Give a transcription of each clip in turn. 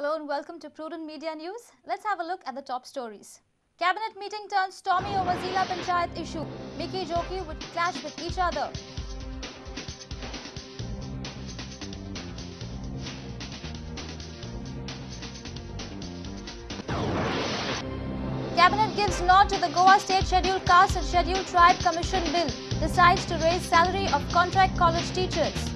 Hello and welcome to Prudent Media News. Let's have a look at the top stories. Cabinet meeting turns stormy over Zila Panchayat issue. Mickey Joki would clash with each other. Cabinet gives nod to the Goa State Scheduled Caste and Scheduled Tribe Commission Bill. Decides to raise salary of contract college teachers.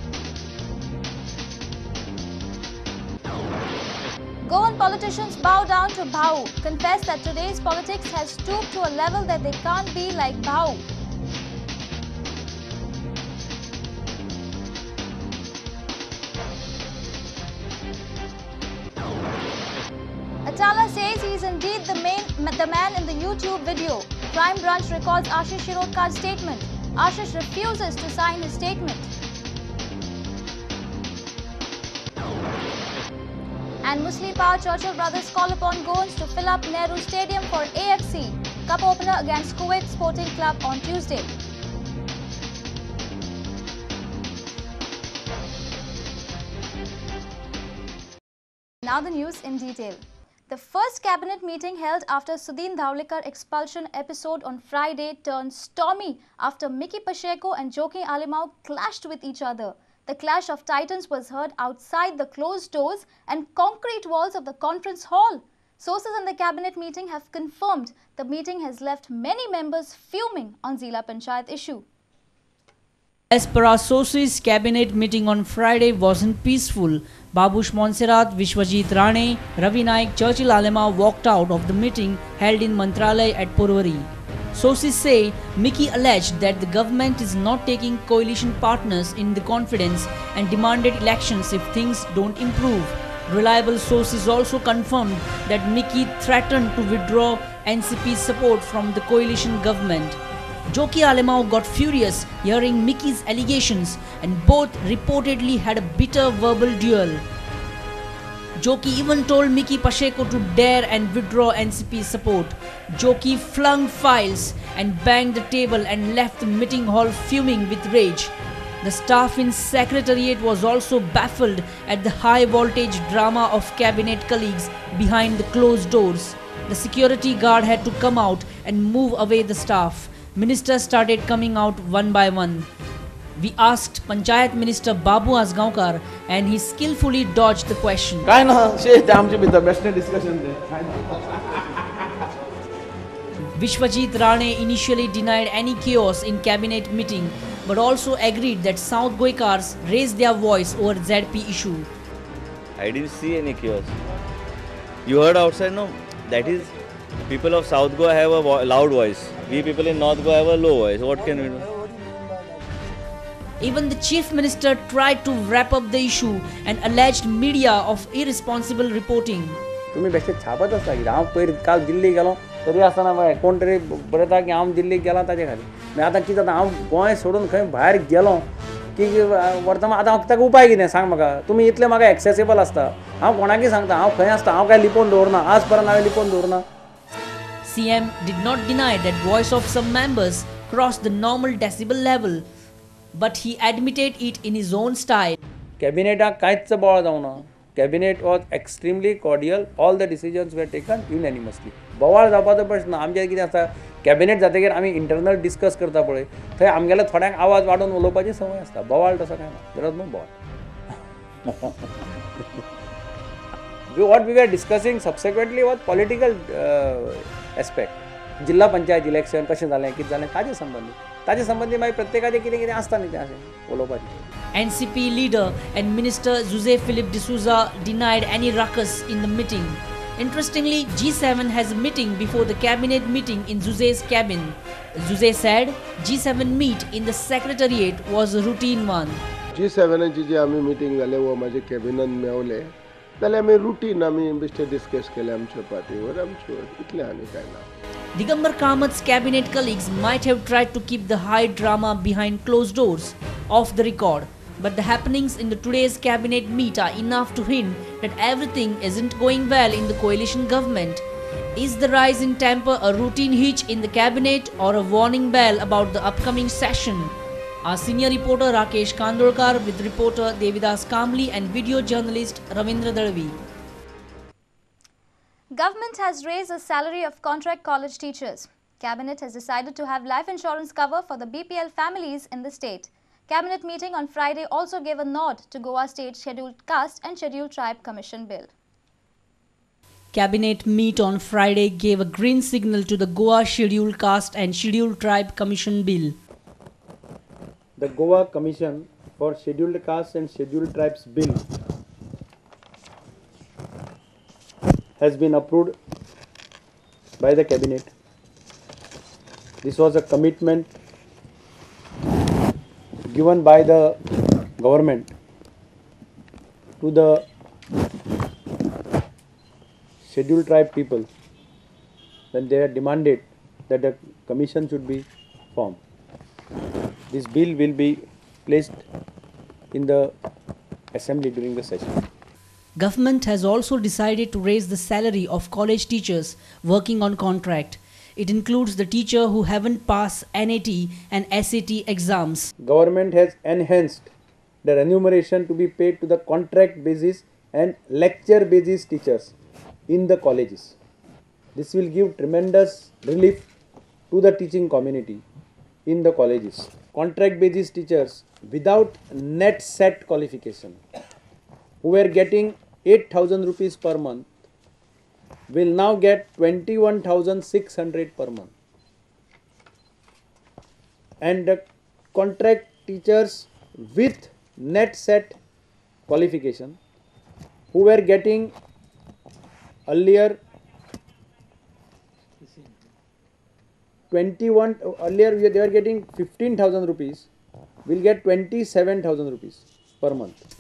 Goan politicians bow down to Bhau, confess that today's politics has stooped to a level that they can't be like Bhau. Atala says he is indeed the man in the YouTube video. Crime Branch records Ashish Shirodkar's statement. Ashish refuses to sign his statement. And Musli Power Churchill brothers call upon Goans to fill up Nehru Stadium for AFC Cup opener against Kuwait Sporting Club on Tuesday. Now the news in detail. The first cabinet meeting held after Sudhin Dhawlikar expulsion episode on Friday turned stormy after Mickey Pacheco and Joki Alimau clashed with each other. The clash of titans was heard outside the closed doors and concrete walls of the conference hall. Sources in the cabinet meeting have confirmed the meeting has left many members fuming on Zila Panchayat issue. As per our sources, cabinet meeting on Friday wasn't peaceful. Babush Montserrat, Vishwajit Rane, Ravi Naik, Churchill Alimau walked out of the meeting held in Mantralay at Porvari. Sources say Mickey alleged that the government is not taking coalition partners in the confidence and demanded elections if things don't improve. Reliable sources also confirmed that Mickey threatened to withdraw NCP's support from the coalition government. Joki Alimau got furious hearing Mickey's allegations and both reportedly had a bitter verbal duel. Joki even told Mickey Pacheco to dare and withdraw NCP's support. Joki flung files and banged the table and left the meeting hall fuming with rage. The staff in Secretariat was also baffled at the high voltage drama of cabinet colleagues behind the closed doors. The security guard had to come out and move away the staff. Ministers started coming out one by one. We asked Panchayat Minister Babu Asgaonkar and he skillfully dodged the question. Vishwajit Rane initially denied any chaos in cabinet meeting but also agreed that South Goikars raised their voice over ZP issue. I didn't see any chaos. You heard outside, no? That is, people of South Goa have a loud voice. We people in North Goa have a low voice. What can we do? Even the Chief Minister tried to wrap up the issue and alleged media of irresponsible reporting. तुम्ही बेश्टे छापत आसता कितें हांव पयर काल दिल्ली गेलो तरी आसतना कोण तरी बरयता की हांव दिल्लीक गेलां ताचे खातीर मागीर आतां कितें जाता हांव गोंय सोडून खंय भायर गेलो की वर्तमान आतां ताका उपाय कितें सांग म्हाका तुमी इतलें म्हाका एक्सेसिबल आसता हांव कोणाकय सांगता हांव खंय आसता हांव काय लिपोवन दवरना आज पर्यंत हांवें लिपोवन दवरना. CM did not deny that voice of some members crossed the normal decibel level, but he admitted it in his own style. कॅबिनेटाक कांयच बोवाळ जावना. Cabinet was extremely cordial. All the decisions were taken unanimously. बोवाळ जावपाचो प्रश्न आमचें कितें आसता cabinet जातकीर आमी इंटरनल डिस्कस करता पळय थंय आमगेल्या थोड्यांक आवाज वाडोवन उलोवपाची संवय आसता. बोवाळ तसो काय ना. देयर इज नो बोवाळ. What we were discussing subsequently was political aspect. जिल्हा पंचायत इलेक्शन कशें जालें कितें जालें ताजे संबंधी मागीर प्रत्येकाचें कितें कितें आसता न्ही तें अशें उलोवपाचें. NCP leader and Minister José Philippe D'Souza denied any ruckus in the meeting. Interestingly, G7 has a meeting before the cabinet meeting in José's cabin. José said G7 meet in the Secretariat was a routine one. G7 जी आमी meeting जाले वो माझे cabinet मेवले जाल्यार आमी routine आमी बेश्टे discuss केले आमच्या पार्टीवर आमचे इतलें आनी कांय ना. Digambar Kamat's cabinet colleagues might have tried to keep the high drama behind closed doors off the record, but the happenings in the today's cabinet meet are enough to hint that everything isn't going well in the coalition government. Is the rise in temper a routine hitch in the cabinet or a warning bell about the upcoming session? Our senior reporter Rakesh Kandolkar with reporter Devidas Kamli and video journalist Ravindra Dalvi. Government has raised the salary of contract college teachers. Cabinet has decided to have life insurance cover for the BPL families in the state. Cabinet meeting on Friday also gave a nod to Goa State Scheduled Caste and Scheduled Tribe Commission Bill. Cabinet meet on Friday gave a green signal to the Goa Scheduled Caste and Scheduled Tribe Commission Bill. The Goa Commission for Scheduled Castes and Scheduled Tribes Bill has been approved by the Cabinet. This was a commitment given by the government to the scheduled tribe people when they had demanded that a commission should be formed. This bill will be placed in the assembly during the session. Government has also decided to raise the salary of college teachers working on contract. It includes the teacher who haven't passed NAT and SAT exams. Government has enhanced the remuneration to be paid to the contract basis and lecture basis teachers in the colleges. This will give tremendous relief to the teaching community in the colleges. Contract basis teachers without net set qualification who were getting 8,000 rupees per month will now get 21,600 per month. And the contract teachers with net set qualification who were getting earlier they were getting 15,000 rupees will get 27,000 rupees per month.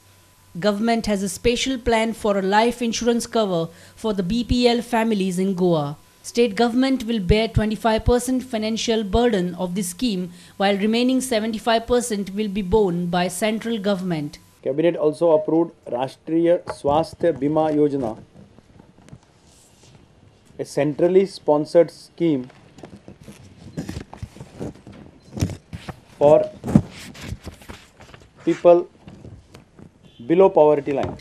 Government has a special plan for a life insurance cover for the BPL families in Goa. State government will bear 25% financial burden of the scheme, while remaining 75% will be borne by central government. Cabinet also approved Rashtriya Swasthya Bima Yojana, a centrally sponsored scheme for people below poverty line.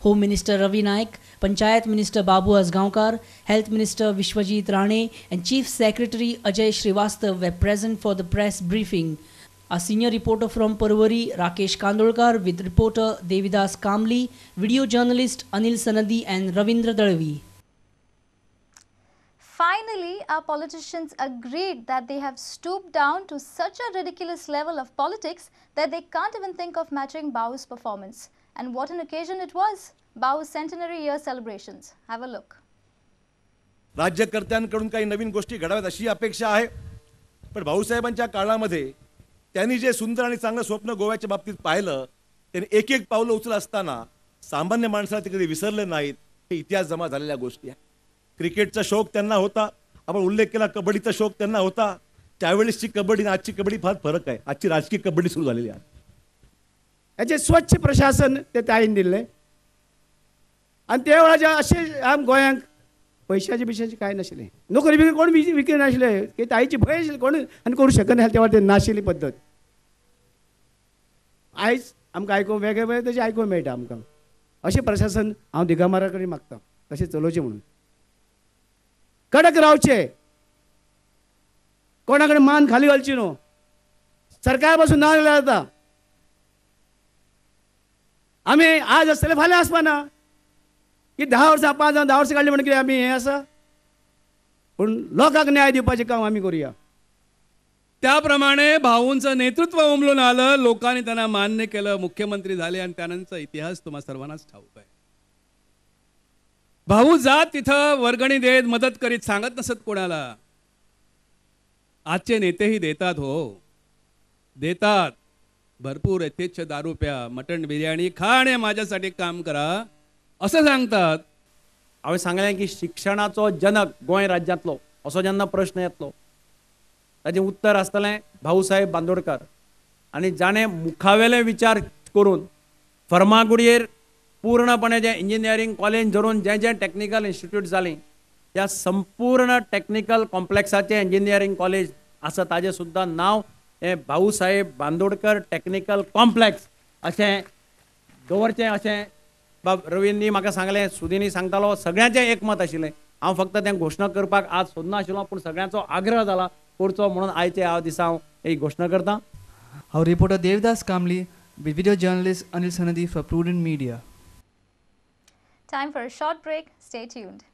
Home Minister Ravi Naik, Panchayat Minister Babu Asgaonkar, Health Minister Vishwajit Rane and Chief Secretary Ajay Srivastav were present for the press briefing. A senior reporter from Parwari, Rakesh Kandolkar, with reporter Devidas Kamli, video journalist Anil Sanadi and Ravindra Dalavi. Finally, our politicians agreed that they have stooped down to such a ridiculous level of politics that they can't even think of matching Bahu's performance. And what an occasion it was! Bahu's centenary year celebrations. Have a look. राज्यकर्त्यांकडून काही नवीन गोष्टी घडाव्यात अशी अपेक्षा आहे, पण भाऊसाहेबांच्या काळामध्ये त्यांनी जे सुंदर आणि चांगलं स्वप्न गोव्याच्या बाबतीत पाहिलं, त्यांनी एक एक पावलं उचलत असताना सामान्य माणसाला ते कधी विसरले नाहीत. हे इतिहास जमा झालेल्या गोष्टी आहेत. क्रिकेटचा शौक त्यांना होता, आपण उल्लेख केला कबड्डीचा शौक त्यांना होता. त्यावेळेसची कबड्डी आणि आजची कबड्डी फार फरक आहे. आजची राजकीय कबड्डी सुरू झालेली आहे. याचे स्वच्छ प्रशासन ते ताईन दिले आणि त्यावेळेच्या असे आम गोंयांक पैशाचे बिशाचे काय नाशिल्ले, नोकरी बी कोण विकले नाशिल्ले, की ताईची भय आशिल्ली कोण आनी करूं शकना तेव्हा ते नाशिल्ली पद्दत. आयज आमकां आयकूंक वेगळे वेगळे तशें आयकूंक मेळटा आमकां. अशें प्रशासन हांव दिगंबरा कडेन मागता तशें चलोवचें म्हणून. कडक रावचे, कोणा कडेन मान खाली घालची न्हू. सरकार पासून ना जाल्यार जाता. आमी आज आसतले फाल्यां आसपाना, की 10 वर्सां 5 जावन 10 वर्सां काडली म्हणून कितें आमी हें आसा. पूण लोकांक न्याय दिवपाचें काम आमी करुया. त्याप्रमाणे भाऊंचं नेतृत्व उमलून आलं, लोकांनी त्यांना मान्य केलं, मुख्यमंत्री झाले आणि त्यानंतरचा इतिहास तुम्हा सर्वांनाच ठाऊक आहे. भाऊ जात तिथं वर्गणी देत मदत करीत सांगत नसत कोणाला. आजचे नेतेही देतात, हो देतात. भरपूर यथेच्छ दारू प्या, मटण बिर्याणी खा आणि माझ्यासाठी काम करा असं सांगतात. हांवें सांगलें की शिक्षणाचो जनक गोंय राज्यांतलो असो जेन्ना प्रश्न येतलो ताचें उत्तर आसतलें भाऊसाहेब बांदोडकार. आनी जाणें मुखावेले विचार करून फर्मागुडयेर पूर्णपणे जे इंजिनियरींग कॉलेज धरून जे जे टॅक्निकल इन्स्टिट्यूट जालीं त्या संपूर्ण टॅक्निकल कॉम्प्लेक्साचें इंजिनियरींग कॉलेज आसा ताजें सुद्दां नांव हें भाऊसाहेब बांदोडकर टॅक्निकल कॉम्प्लेक्स अशें दवरचें अशें बाब रवींनी म्हाका सांगलें, सुदीनी सांगतालो, सगळ्यांचें एकमत आशिल्लें. हांव फक्त तें घोशणा करपाक आज सोदना आशिल्लो, पूण सगळ्यांचो आग्रह जाला करचो म्हणून आयचे ह्या दिसा हांव ही घोशणा करतां. Our reporter Devdas Kamli with video journalist Anil Sanadi for Prudent Media. Time for a short break. Stay tuned.